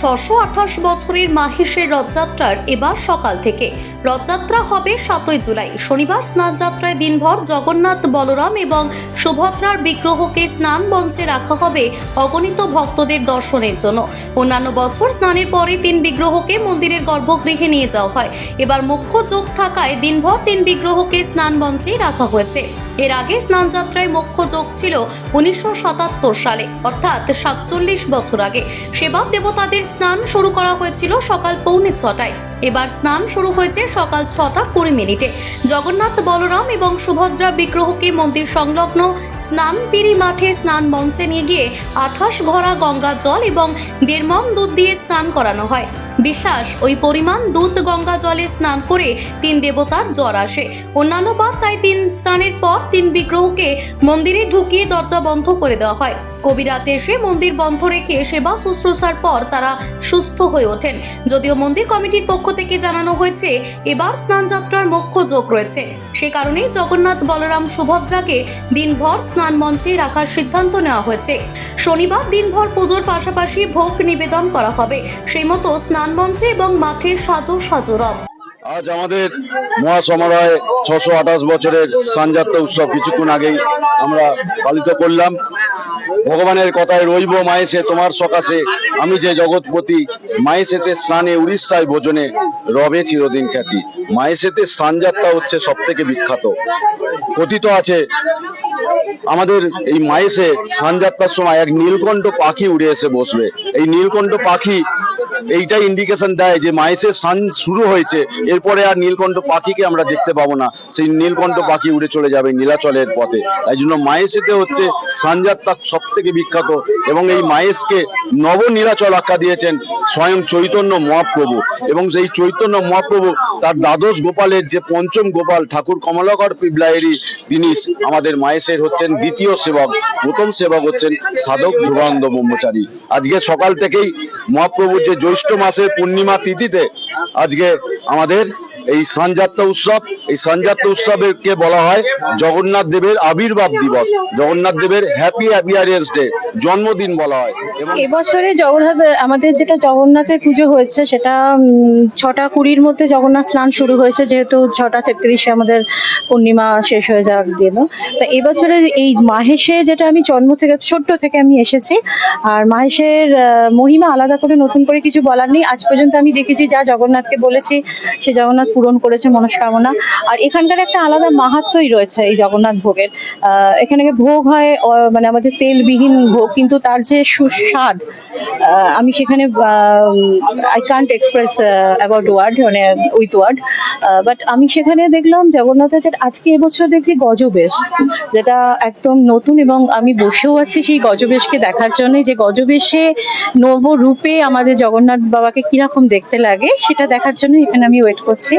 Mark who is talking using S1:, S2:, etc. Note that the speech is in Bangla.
S1: 628 বছরের মাহেশের রথযাত্রার এবার সকাল থেকে রথযাত্রা হবে 7ই জুলাই। শনিবার স্নানযাত্রায় দিনভর জগন্নাথ, বলরাম এবং সুভদ্রার বিগ্রহকে স্নান মঞ্চে রাখা হবে অগণিত ভক্তদের দর্শনের জন্য। অন্যান্য বছর স্নানের পরে 3 বিগ্রহকে মন্দিরের গর্ভগৃহে নিয়ে যাওয়া হয়। এবার মুখ্য যোগ থাকায় দিনভর 3 বিগ্রহকে স্নান মঞ্চে রাখা হয়েছে। এর আগে স্নানযাত্রায় মুখ্য যোগ ছিল 1977 সালে, অর্থাৎ 47 বছর আগে। সেবা দেবতাদের স্নান শুরু করা হয়েছিল সকাল 6:45টায়। এবার স্নান শুরু হয়েছে সকাল 6:20 জগন্নাথ, বলরাম এবং সুভদ্রা বিগ্রহকে মন্দির সংলগ্ন স্নানপিড়ি মাঠে স্নান মঞ্চে নিয়ে গিয়ে 28 ঘড়া গঙ্গা জল এবং 1.5 মণ দুধ দিয়ে স্নান করানো হয়। বিশ্বাস, ওই পরিমাণ দুধ গঙ্গা জলে স্নান করে 3 দেবতার জ্বর আসে। অন্যান্য বার তাই 3 স্নানের পর 3 বিগ্রহকে মন্দিরে ঢুকিয়ে দরজা বন্ধ করে দেওয়া হয়। কবিরাজ এসে মন্দির বন্ধ রেখে সেবা শুশ্রূষার পর তারা সুস্থ হয়ে ওঠেন। যদিও মন্দির কমিটির পক্ষ থেকে জানানো হয়েছে এবার স্নানযাত্রার মুখ্য যোগ রয়েছে, সে কারণেই জগন্নাথ, বলরাম, সুভদ্রাকে দিনভর স্নান মঞ্চে রাখার সিদ্ধান্ত নেওয়া হয়েছে। শনিবার দিনভর পুজোর পাশাপাশি ভোগ নিবেদন করা হবে। সেই মতো স্নান মঞ্চে এবং মাঠে সাজো সাজো রথ।
S2: আজ আমাদের মহাসমারোহে 628 বছরের স্নানযাত্রা উৎসব কিছুক্ষণ আগেই আমরা পালিত করলাম। ভগবানের কথায় রইব মায়েসে তোমার সকাশে, আমি যে জগৎপতি, মায়েসেতে স্নানে উড়িষ্যায় ভোজনে রবে চিরদিন খ্যাতি। মায়েসেতে স্নানযাত্রা হচ্ছে সব থেকে বিখ্যাত। কথিত আছে আমাদের এই মায়েসে স্নানযাত্রার সময় এক নীলকণ্ঠ পাখি উড়ে এসে বসবে। এই নীলকণ্ঠ পাখি এইটাই ইন্ডিকেশন দেয় যে মায়েসের স্নান শুরু হয়েছে, এরপরে আর নীলকণ্ঠ পাখিকে আমরা দেখতে পাবো না। সেই নীলকণ্ঠ পাখি উড়ে চলে যাবে নীলাচলের পথে। তাই জন্য মায়েসেতে হচ্ছে স্নানযাত্রা সব থেকে বিখ্যাত। এবং এই মায়েসকে নব নীলাচল আখ্যা দিয়েছেন স্বয়ং চৈতন্য মহাপ্রভু। এবং সেই চৈতন্য মহাপ্রভু তার দ্বাদশ গোপালের যে পঞ্চম গোপাল ঠাকুর কমলাকর পিবলায়েরই, তিনি আমাদের মায়েসের হচ্ছেন দ্বিতীয় সেবক। প্রথম সেবক হচ্ছেন সাধক ধ্রুবানন্দ ব্রহ্মচারী। আজকে সকাল থেকেই মহাপ্রভুর যে জ্যৈষ্ঠ মাসের পূর্ণিমা তিথিতে আজকে আমাদের এই স্নানযাত্রা উৎসব, এই স্নানযাত্রা উৎসবকে বলা হয় জগন্নাথ দেবের আবির্ভাব দিবস, জগন্নাথ দেবের হ্যাপি অ্যাপিয়ারেন্স ডে, জন্মদিন বলা হয়। এবং
S3: এবছরে জগন্নাথ আমাদের যেটা জগন্নাথের পুজো হয়েছে সেটা 6:20 মধ্যে জগন্নাথ স্নান শুরু হয়েছে, যেহেতু 6:36 আমাদের পূর্ণিমা শেষ হয়ে যাওয়ার দিন। তো এবছরে এই মাহেশে যেটা আমি জন্ম থেকে ছোট্ট থেকে আমি এসেছি, আর মাহেশের মহিমা আলাদা করে নতুন করে কিছু বলার নেই। আজ পর্যন্ত আমি দেখেছি যা জগন্নাথকে বলেছি সে জগন্নাথ পূরণ করেছে মনস্কামনা। আর এখানকার একটা আলাদা মাহাত্ম্যই রয়েছে এই জগন্নাথ ভোগের। এখানে ভোগ হয় মানে আমাদের তেলবিহীন ভোগ, কিন্তু তার যে সুস্বাদ আমি সেখানে I can't express about word, মানে উইথ ওয়ার্ড। বাট আমি সেখানে দেখলাম জগন্নাথের আজকে এবছর দেখি গজবেশ, যেটা একদম নতুন, এবং আমি বসেও আছি সেই গজবেশকে দেখার জন্য, যে গজবেশে নবরূপে আমাদের জগন্নাথ বাবাকে কিরকম দেখতে লাগে সেটা দেখার জন্য এখানে আমি ওয়েট করছি।